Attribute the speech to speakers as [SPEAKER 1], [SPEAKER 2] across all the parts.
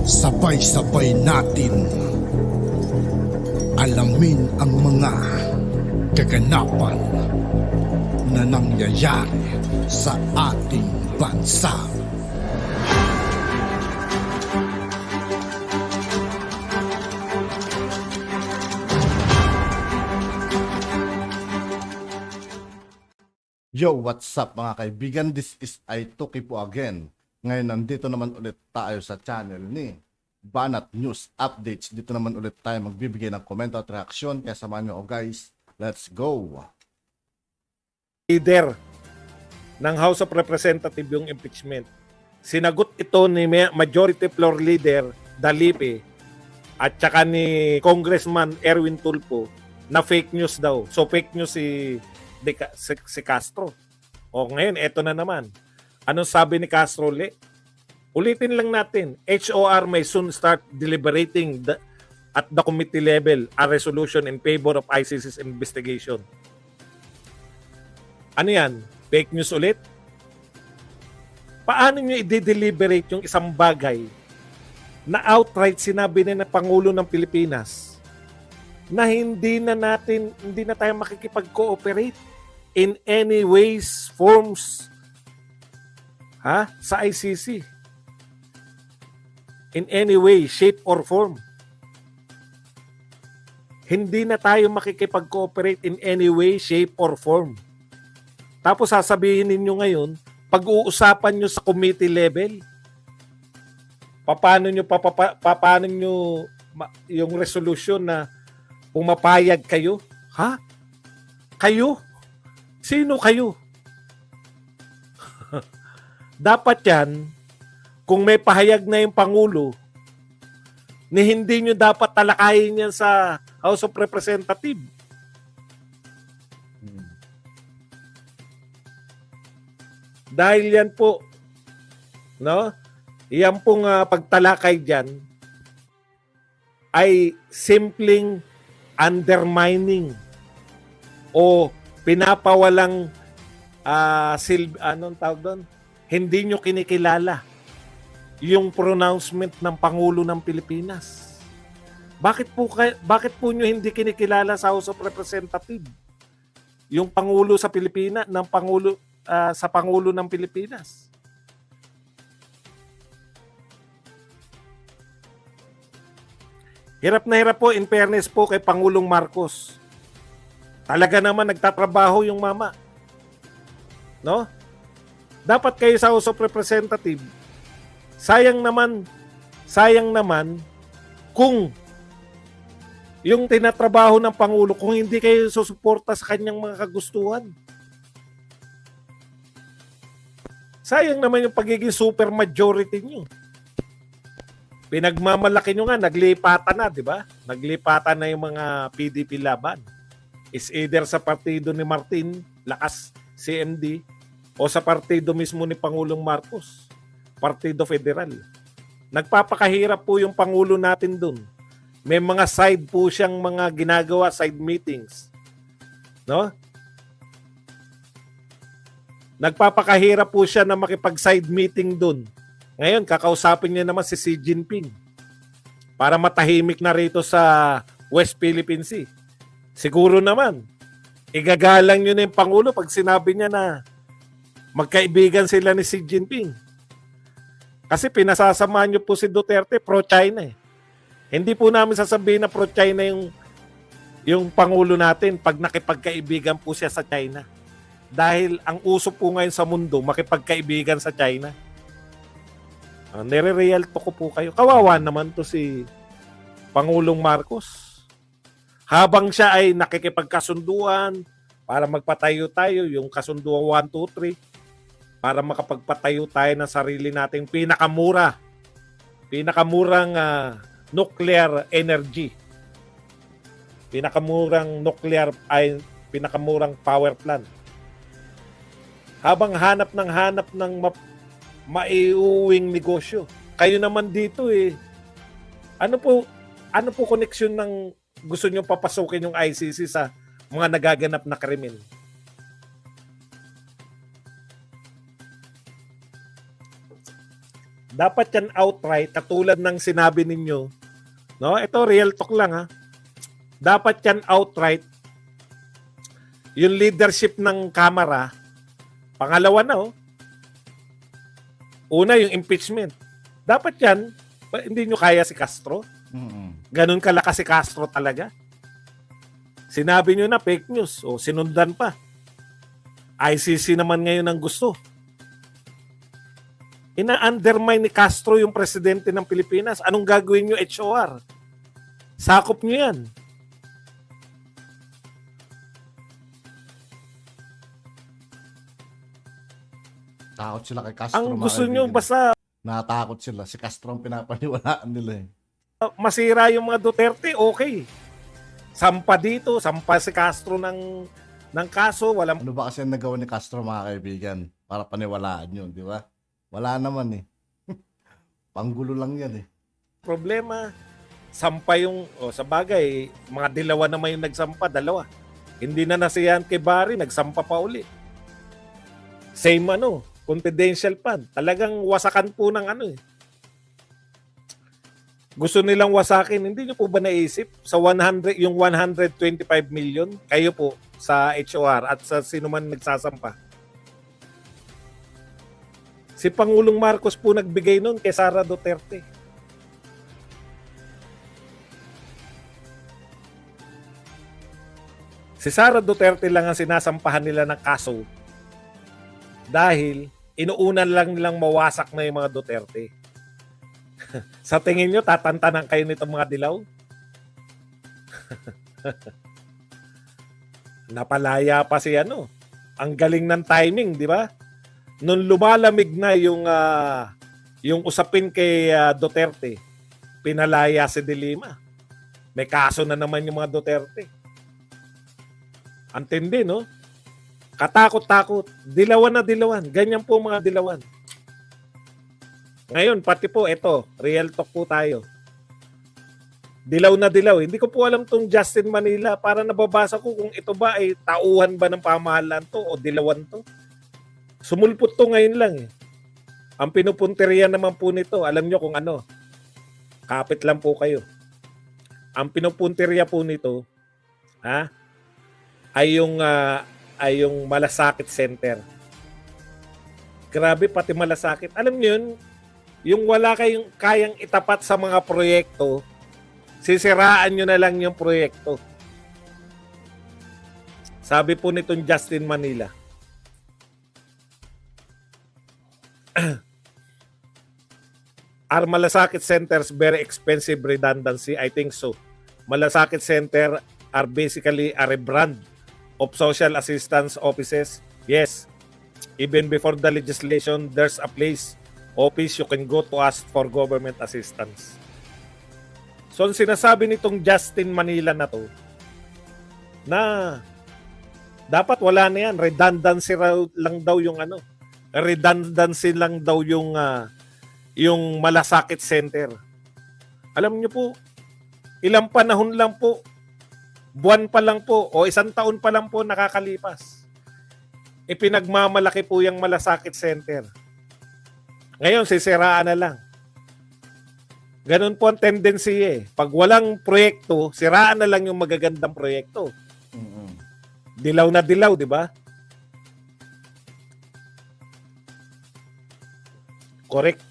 [SPEAKER 1] Sabay-sabay natin alamin ang mga kaganapan na nangyayari sa ating bansa.
[SPEAKER 2] Yo, what's up mga kaibigan? This is Aituki po again. Ngayon nandito naman ulit tayo sa channel ni Banat News Updates. Dito naman ulit tayo magbibigay ng komento at reaksyon. Kaya samahan nyo guys. Let's go!
[SPEAKER 3] Leader ng House of Representatives yung impeachment. Sinagot ito ni Majority Floor Leader Dalipe at saka ni Congressman Erwin Tulfo na fake news daw. So fake news si Castro. O ngayon, eto na naman. Anong sabi ni Castro ulit? Ulitin lang natin. HOR may soon start deliberating at the committee level a resolution in favor of ICC's investigation. Ano yan? Fake news ulit? Paano nyo i-deliberate yung isang bagay na outright sinabi na Pangulo ng Pilipinas na hindi na tayo makikipag-cooperate in any ways, forms, sa ICC. In any way, shape, or form. Hindi na tayo makikipag-cooperate in any way, shape, or form. Tapos sasabihin ninyo ngayon, pag-uusapan nyo sa committee level, paano nyo yung resolution na pumapayag kayo? Ha? Kayo? Sino kayo? Dapat yan, kung may pahayag na yung Pangulo, ni hindi nyo dapat talakayin yan sa House of Representatives. Dahil yan po, no? Yan pong pagtalakay dyan ay simpleng undermining o pinapawalang anong tawag doon? Hindi nyo kinikilala yung pronouncement ng Pangulo ng Pilipinas. Bakit po nyo hindi kinikilala sa House of Representatives yung Pangulo sa Pilipinas sa Pangulo ng Pilipinas? Hirap na hirap po, in fairness po kay Pangulong Marcos. Talaga naman nagtatrabaho yung mama. No? Dapat kayo sa House of Representatives, sayang naman kung yung tinatrabaho ng Pangulo, kung hindi kayo susuporta sa kanyang mga kagustuhan. Sayang naman yung pagiging super majority nyo. Pinagmamalaki nyo nga, naglipatan na, di ba? Naglipatan na yung mga PDP laban. Is either sa partido ni Martin, Lakas, CMD, o sa partido mismo ni Pangulong Marcos, Partido Federal. Nagpapakahirap po yung Pangulo natin dun. May mga side po siyang mga ginagawa, side meetings. No? Nagpapakahirap po siya na makipag-side meeting dun. Ngayon, kakausapin niya naman si Xi Jinping para matahimik na rito sa West Philippine Sea. Siguro naman, igagalang nyo na yung Pangulo pag sinabi niya na magkaibigan sila ni Xi Jinping. Kasi pinasasamahan nyo po si Duterte, pro-China eh. Hindi po namin sasabihin na pro-China yung Pangulo natin pag nakipagkaibigan po siya sa China. Dahil ang uso po ngayon sa mundo, makipagkaibigan sa China. Nire-real to ko po kayo. Kawawa naman to si Pangulong Marcos. Habang siya ay nakikipagkasunduan para magpatayo tayo, yung kasunduan 1, 2, 3, para makapagpatayo tayo ng sarili nating pinakamurang nuclear energy. Pinakamurang power plant. Habang hanap ng maiuwing negosyo. Kayo naman dito ano po koneksyon ng gusto nyo papasukin yung ICC sa mga nagaganap na krimen? Dapat yan outright, katulad ng sinabi ninyo. No? Ito, real talk lang ha. Dapat yan outright. Yung leadership ng Kamara, pangalawa na Una, yung impeachment. Dapat yan, hindi nyo kaya si Castro. Ganun kalakas si Castro talaga. Sinabi nyo na fake news o sinundan pa. ICC naman ngayon ang gusto. Ina-undermine ni Castro yung presidente ng Pilipinas. Anong gagawin nyo, HOR? Sakop nyo yan.
[SPEAKER 2] Takot sila kay Castro.
[SPEAKER 3] Ang
[SPEAKER 2] mga
[SPEAKER 3] gusto nyo,
[SPEAKER 2] kaibigan.
[SPEAKER 3] basta
[SPEAKER 2] Natakot sila. Si Castro ang pinapaniwalaan nila
[SPEAKER 3] masira yung mga Duterte, okay. Sampa dito, sampa si Castro ng kaso, walang
[SPEAKER 2] Ano ba kasi ang nagawa ni Castro, mga kaibigan? Para paniwalaan yun, di ba? Wala naman Panggulo lang yan
[SPEAKER 3] problema. Sampa yung, sa bagay, mga dilawan naman yung nagsampa, dalawa. Hindi na nasiyahan kay Barry, nagsampa pa uli. Same confidential fund. Talagang wasakan po ng Gusto nilang wasakin. Hindi nyo po ba naisip sa 100, yung 125 million, kayo po sa HOR at sa sino man nagsasampa? Si Pangulong Marcos po nagbigay nun kay Sara Duterte. Si Sara Duterte lang ang sinasampahan nila ng kaso dahil inuunan lang nilang mawasak na yung mga Duterte. Sa tingin nyo, tatantanan kayo nitong mga dilaw? Napalaya pa si Ang galing ng timing, di ba? Nung lumalamig na yung usapin kay Duterte, pinalaya si De Lima. May kaso na naman yung mga Duterte. Antindi, no? Katakot-takot. Dilawan na dilawan. Ganyan po mga dilawan. Ngayon, pati po, ito, real talk po tayo. Dilaw na dilaw. Hindi ko po alam tong Justin Manila para nababasa ko kung ito ba ay tauhan ba ng pamahalaan to o dilawan to. Sumulpot to ngayon lang Ang pinupunteriya naman po nito, alam nyo kung kapit lang po kayo. Ang pinupunteriya po nito, ay yung Malasakit Center. Grabe, pati Malasakit. Alam nyo yun, yung wala kayong kayang itapat sa mga proyekto, sisiraan nyo na lang yung proyekto. Sabi po nitong Justin Manila. Are Malasakit centers very expensive redundancy? I think so. Malasakit Center are basically a rebrand of social assistance offices. Yes. Even before the legislation, there's a office you can go to ask for government assistance. So, ang sinasabi nitong Justin Manila na to, na dapat wala na yan. Redundancy lang daw yung redundancy lang daw yung Malasakit Center. Alam niyo po, ilang panahon lang po, buwan pa lang po, o isang taon pa lang po nakakalipas. Ipinagmamalaki po yung Malasakit Center. Ngayon, sisiraan na lang. Ganun po ang tendency Pag walang proyekto, siraan na lang yung magagandang proyekto. Dilaw na dilaw, di ba? Correct.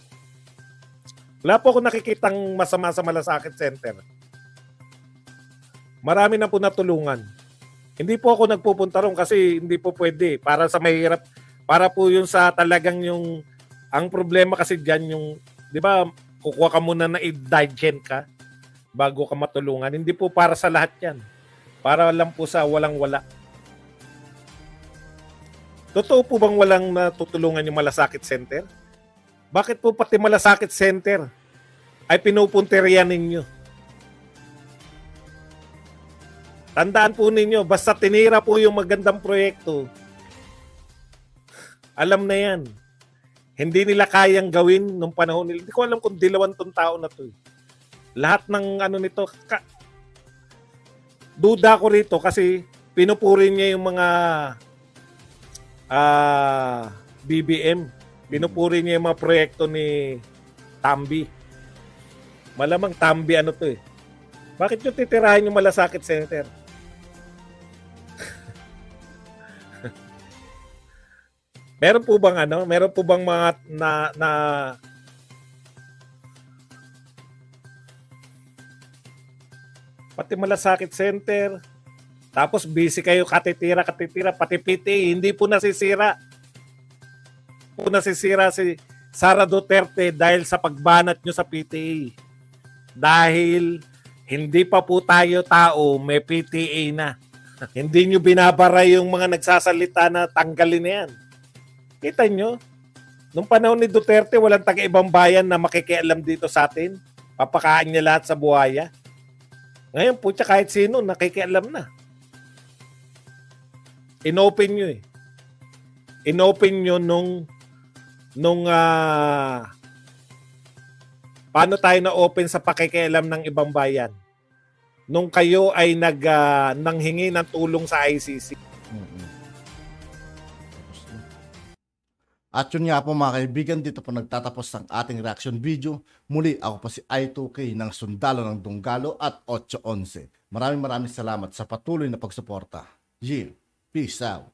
[SPEAKER 3] Wala po ako nakikitang masama sa Malasakit Center. Marami na po natulungan. Hindi po ako nagpupunta ron kasi hindi po pwede. Para sa mahirap, para po yun sa talagang ang problema kasi dyan yung, di ba, kukuha ka muna na indigent ka bago ka matulungan. Hindi po para sa lahat yan. Para lang po sa walang-wala. Totoo po bang walang natutulungan yung Malasakit Center? Bakit po pati Malasakit Center ay pinupunterian ninyo? Tandaan po ninyo, basta tinira po yung magandang proyekto, alam na yan. Hindi nila kayang gawin nung panahon nila. Hindi ko alam kung dilawan tong tao na to. Lahat ng nito, duda ko rito kasi pinupuri niya yung mga BBM. Pinupuri niya yung mga proyekto ni Tambi. Malamang Tambi ano to eh. Bakit nyo titirahin yung malasakit, Senator? Meron po bang ano? Meron po bang mga na pati malasakit center, tapos busy kayo katitira, pati PTA, hindi po nasisira. Po nasisira si Sara Duterte dahil sa pagbanat nyo sa PTA. Dahil hindi pa po tayo tao, may PTA na. Hindi nyo binabara yung mga nagsasalita na tanggalin na yan. Kita nyo? Nung panahon ni Duterte, walang taga-ibang bayan na makikialam dito sa atin. Papakain niya lahat sa buhaya. Ngayon, putya, kahit sino, nakikialam na. Inopen nyo eh. Inopen nyo paano tayo na-open sa pakikialam ng ibang bayan? Nung kayo ay nanghingi ng tulong sa ICC.
[SPEAKER 2] At yun nga po mga kaibigan, dito po nagtatapos ang ating reaction video. Muli ako po si I2K ng Sundalo ng Dunggalo at 811. Maraming salamat sa patuloy na pagsuporta. Peace out.